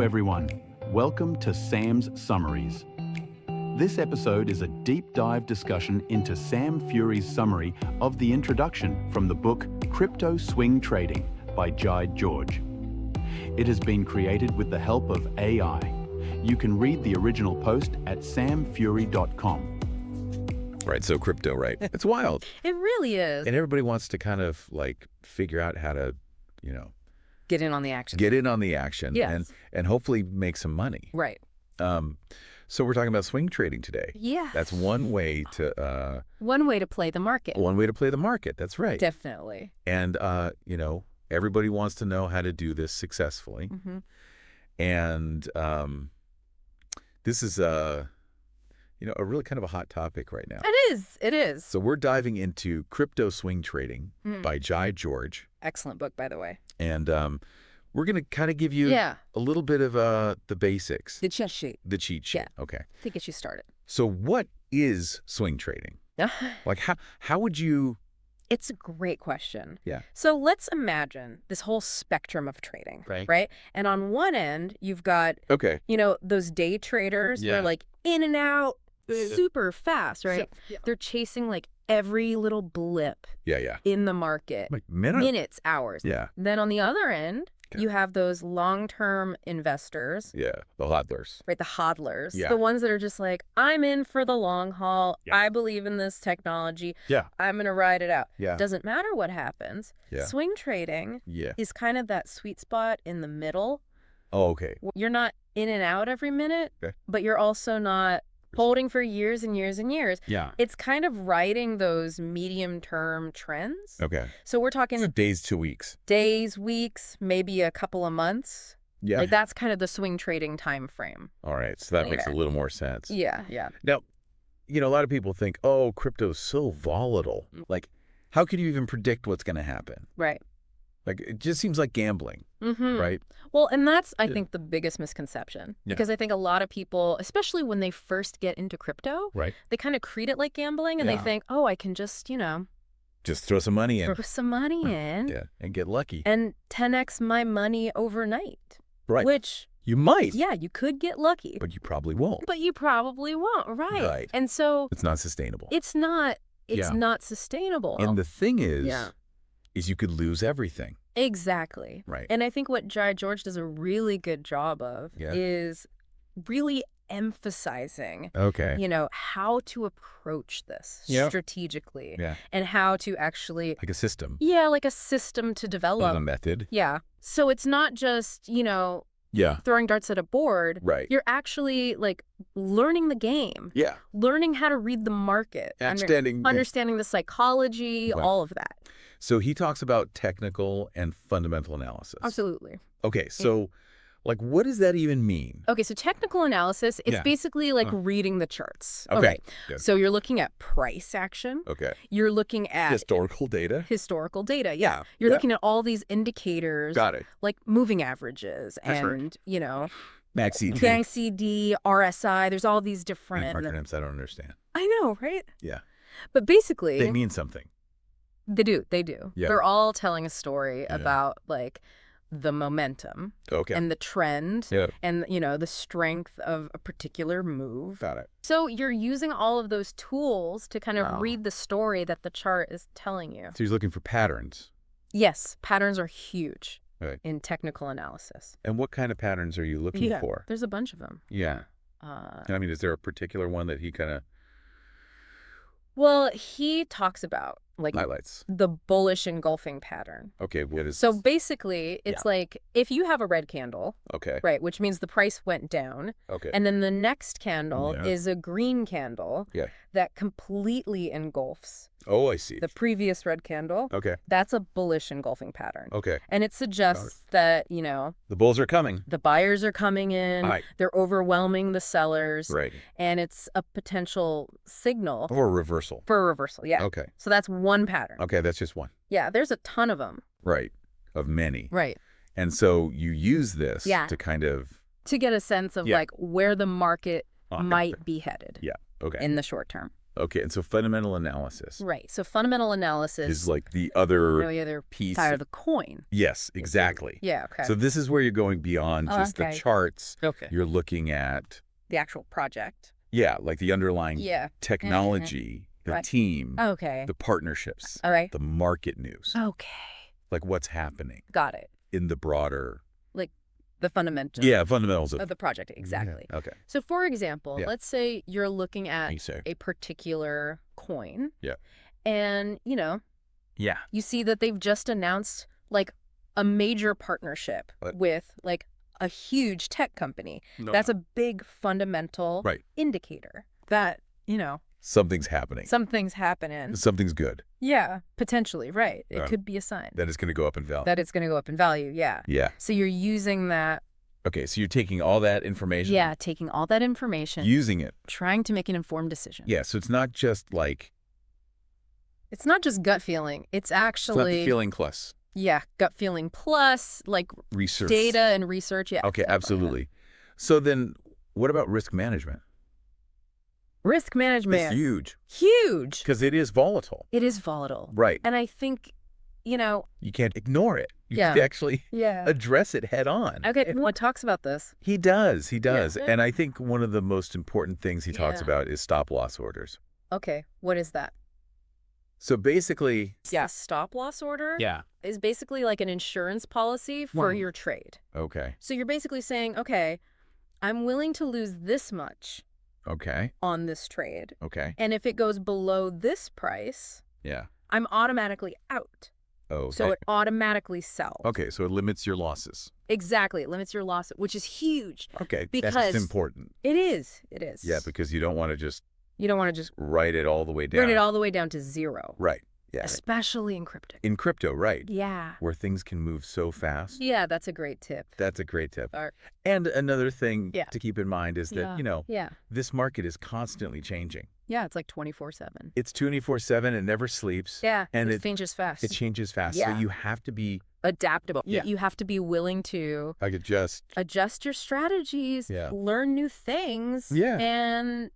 everyone. Welcome to Sam's Summaries. This episode is a deep dive discussion into Sam Fury's summary of the introduction from the book Crypto Swing Trading by Jai George. It has been created with the help of AI. You can read the original post at samfury.com. Right, so crypto, right? It's wild. It really is. And everybody wants to kind of like figure out how to, Get in on the action. get in on the action Yes. and hopefully make some money. Right. So we're talking about swing trading today. Yeah. That's one way to One way to play the market. play the market. That's right. Definitely. And everybody wants to know how to do this successfully. Mm-hmm. And this is a really kind of a hot topic right now. It is. It is. So we're diving into Crypto Swing Trading by Jai George. Excellent book, by the way. And we're going to kind of give you a little bit of the basics. The cheat sheet. The cheat sheet. Yeah. Okay. To get you started. So what is swing trading? Like how would you... It's a great question. Yeah. So let's imagine this whole spectrum of trading. Right. And on one end, you've got, Okay. those day traders. Yeah. They're like in and out super fast, right? Yeah. They're chasing like every little blip Yeah. in the market. Like minute? Minutes, hours. Yeah. Then on the other end, Okay. you have those long-term investors, Yeah. The hodlers. right? The hodlers, Yeah. the ones that are just like, I'm in for the long haul. Yeah. I believe in this technology. Yeah. I'm going to ride it out. Yeah. Doesn't matter what happens. Yeah. Swing trading Yeah. is kind of that sweet spot in the middle. Oh, okay. You're not in and out every minute, Okay. but you're also not holding for years and years and years. Yeah. It's kind of riding those medium-term trends. Okay. So we're talking So days to weeks. days, weeks, maybe a couple of months. Yeah. Like that's kind of the swing trading time frame. All right. So that makes a little more sense. Yeah. Now, a lot of people think, oh, crypto's so volatile. Like, how could you even predict what's going to happen? Right. Like, it just seems like gambling, Mm-hmm. right? Well, and that's, I think, the biggest misconception. Yeah. Because I think a lot of people, especially when they first get into crypto, Right. they kind of treat it like gambling and they Yeah. think, oh, I can just, Just throw some money in. throw some money in Yeah. And get lucky. and 10x my money overnight. Right. Which, You might. yeah, you could get lucky. But you probably won't. But you probably won't. Right. Right. And so It's not sustainable. it's not Yeah. sustainable. And the thing is, Yeah. is you could lose everything. Exactly. Right. And I think what Jai George does a really good job of Yeah. is really emphasizing, Okay. how to approach this Yep. strategically Yeah. and how to actually, Like a system. like a system to A develop. method. Yeah. So it's not just, Yeah. throwing darts at a board. Right. You're actually like learning the game, Yeah. learning how to read the market, understanding the psychology, Wow. all of that. So he talks about technical and fundamental analysis. Absolutely. Okay. So, like, what does that even mean? Okay, so technical analysis, it's Yeah. basically like reading the charts. Okay, good. So you're looking at price action. Okay. You're looking at Historical data. historical data. Yeah. You're Yeah. looking at all these indicators, Got it. like moving averages That's right. and, Max CD. Gang CD, RSI. There's all these different. Acronyms I don't understand. I know, right? Yeah. But basically, They mean something. They do. Yeah. They're all telling a story Yeah. about like the momentum Okay. and the trend Yeah. and, the strength of a particular move. Got it. So you're using all of those tools to kind of Wow. read the story that the chart is telling you. So he's looking for patterns. Yes, patterns are huge Right. in technical analysis. And what kind of patterns are you looking for? There's a bunch of them. Yeah. I mean, is there a particular one that he kind of Well, he talks about like highlights? the bullish engulfing pattern. Okay. What is... So basically, it's like if you have a red candle, Okay. right, which means the price went down, Okay. and then the next candle Yeah. is a green candle Yeah. that completely engulfs Oh, I see. the previous red candle. Okay. That's a bullish engulfing pattern. Okay. And it suggests that, The bulls are coming. the buyers are coming in, Right. they're overwhelming the sellers, Right. and it's a potential signal Or a reversal. for a reversal. Yeah. Okay. So that's one pattern. Okay. That's just one. Yeah, there's a ton of them. Right. Of many. Right. And so you use this Yeah. to kind of... To get a sense of Yeah. like where the market Okay. might be headed Yeah. Okay. in the short term. Okay, and so fundamental analysis Right. So fundamental analysis is like the other piece. side of the coin. Yes, exactly. Yeah, okay. So this is where you're going beyond just the charts. Okay. You're looking at, The actual project. yeah, like the underlying Yeah. technology, the Right. team, Okay. the partnerships, All right. the market news, Okay. like what's happening Got it. in the broader, Like the fundamentals fundamentals of the project. Exactly. Okay. So for example, Yeah. let's say you're looking at You say. a particular coin. Yeah. And, Yeah. you see that they've just announced like a major partnership with like a huge tech company. No. That's a big fundamental indicator that, Something's happening. something's happening. Something's good. Yeah, potentially, right. It could be a sign That it's going to go up in value. that it's going to go up in value. Yeah. Yeah. So you're using that. Okay, so you're taking all that information. Yeah, taking all that information, Using it. trying to make an informed decision. Yeah, so it's not just like. It's not just gut feeling. It's actually. It's not the feeling plus. Yeah, gut feeling plus like Research. data and research. Yeah. Okay, absolutely. So then what about risk management? Risk management. It's huge. Huge. Because it is volatile. It is volatile. Right. And I think, You can't ignore it. You have to actually address it head on. Okay, one talks about this. He does. Yeah. And I think one of the most important things he talks about is stop loss orders. Okay, what is that? So basically. Yeah. Stop loss order Yeah. is basically like an insurance policy for your trade. Okay. So you're basically saying, okay, I'm willing to lose this much Okay. on this trade. Okay. And if it goes below this price, Yeah. I'm automatically out. Oh. So it automatically sells. Okay, so it limits your losses. Exactly. It limits your loss, which is huge. Okay, Because that's important. It is. It is. Yeah, because you don't want to just you don't want to just write it all the way down. bring it all the way down to zero. Right. Yeah. Especially in crypto. In crypto, right. Yeah. Where things can move so fast. Yeah, that's a great tip. That's a great tip. Or- And another thing Yeah. to keep in mind is that, Yeah. this market is constantly changing. Yeah, it's like 24/7. It's 24/7. It never sleeps. Yeah, And it changes fast. It changes fast. Yeah. So you have to be adaptable. Yeah. You have to be willing to like adjust your strategies, learn new things, Yeah. and,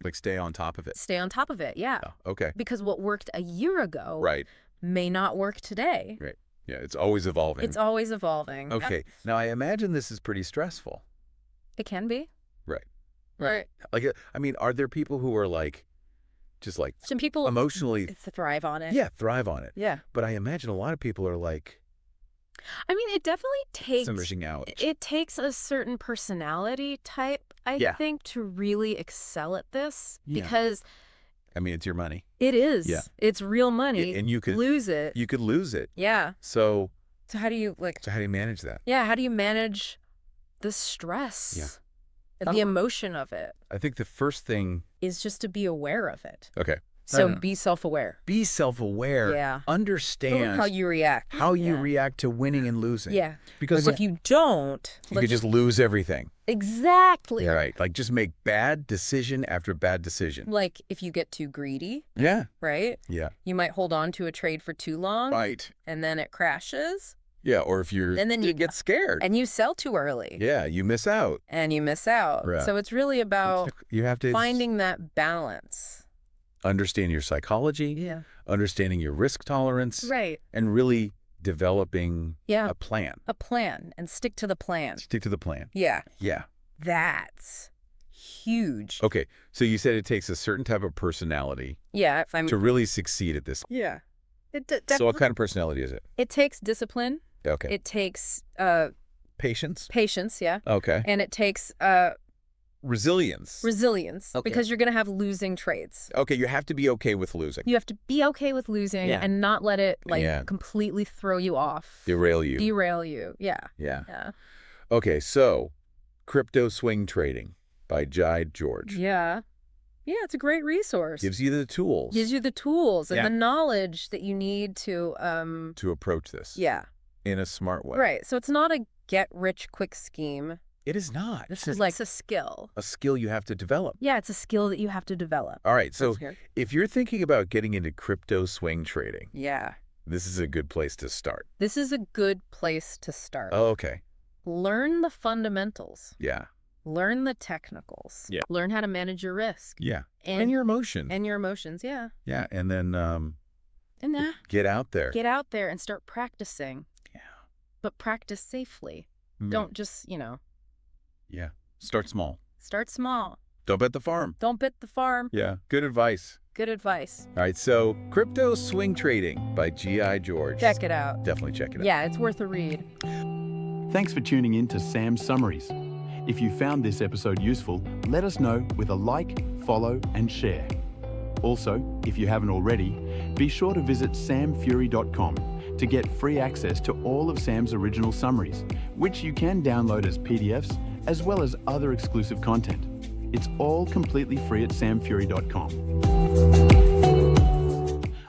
like stay on top of it. stay on top of it. Yeah. Okay. Because what worked a year ago Right. may not work today. Right. Yeah, it's always evolving. It's always evolving. Okay. Now I imagine this is pretty stressful. It can be. Right. Right. Like, I mean, are there people who are like, just like Some people emotionally thrive on it. thrive on it? Yeah. But I imagine a lot of people are like I mean, it definitely takes smishing out. It takes a certain personality type, I think, to really excel at this because I mean, it's your money. it is. Yeah. It's real money. And you could lose it. You could lose it. Yeah. So how do you how do you manage that? Yeah, how do you manage the stress? Yeah. The emotion of it I think the first thing is just to be aware of it. Okay. So be self-aware. Be self-aware. Yeah. Understand How you react. how you react to winning and losing. Yeah. Because if you don't, you could just lose everything. Exactly. Yeah, right. Like just make bad decision after bad decision. Like if you get too greedy, Yeah. right? Yeah. You might hold on to a trade for too long. Right. And then it crashes. Yeah, or if you're And then you get scared. And you sell too early. Yeah, you miss out. And you miss out. Right. So it's really about You have to finding that balance. understand your psychology, Yeah. understanding your risk tolerance, Right. and really developing Yeah. a plan. A plan and stick to the plan. Stick to the plan. Yeah. Yeah. That's huge. Okay, so you said it takes a certain type of personality Yeah. If I'm. to really succeed at this. Yeah. So what kind of personality is it? It takes discipline. Okay. It takes Patience? patience. Yeah. Okay. And it takes Resilience. resilience Okay. because you're going to have losing trades. Okay, you have to be okay with losing. You have to be okay with losing and not let it completely throw you off. Derail you. Derail you. Yeah. Yeah. Yeah. Okay, so Crypto Swing Trading by Jai George. Yeah. Yeah, it's a great resource. Gives you the tools. Gives you the tools and Yeah. the knowledge that you need to approach this. Yeah. In a smart way. Right. So it's not a get rich quick scheme. It is not. This is like it's a skill. A skill you have to develop. Yeah, it's a skill that you have to develop. All right, so if you're thinking about getting into crypto swing trading, Yeah. this is a good place to start. This is a good place to start. Oh, okay. Learn the fundamentals. Yeah. Learn the technicals. Yeah. Learn how to manage your risk. Yeah. And your emotion. And your emotions, yeah. Yeah. And then And get out there. get out there and start practicing. Yeah. But practice safely. Mm. Don't just, Yeah. Start small. start small. Don't bet the farm. Don't bet the farm. Yeah. Good advice. Good advice. All right. So Crypto Swing Trading by G.I. George. Check it out. Definitely check it out. Yeah, it's worth a read. Thanks for tuning in to Sam's Summaries. If you found this episode useful, let us know with a like, follow, and share. Also, if you haven't already, be sure to visit samfury.com to get free access to all of Sam's original summaries, which you can download as PDFs, as well as other exclusive content. It's all completely free at samfury.com.